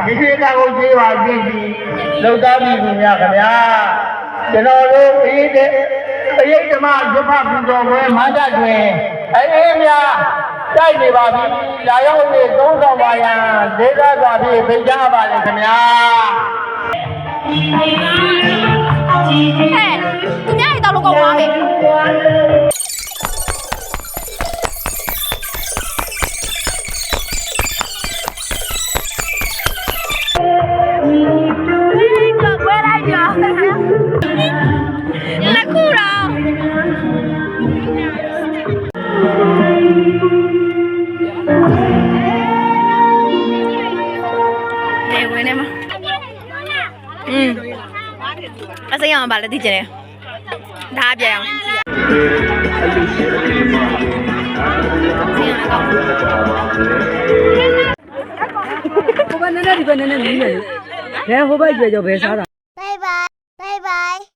ဒီခေတ်ကကိုသေးပါပြီလောက်သားပြီခင်ဗျာကျွန်တော်တို့အေးတဲ့ပရိတ်ဓမ္မရွတ်ဖပူဇော်ပွဲမန္တတွင်အေးများတိုက်နေပါပြီလာရောက်နေသုံးဆောင်ပါရန်ဒေသစွာဖြင့်ဖိတ်ကြားပါလေခင်ဗျာသူများတွေတော့လောကောင်းပါပဲလက်ကူတော့နေဝင်နေမှာအစရအောင်ပါလေသိကြတယ်ဒါပြအောင်ဟိုဘက်နည်းနည်းဒီဘက်နည်းနည်းနီးနေတယ်ဟိုဘက်ကြွယ်ကြောပဲစားတာBye bye. Bye bye.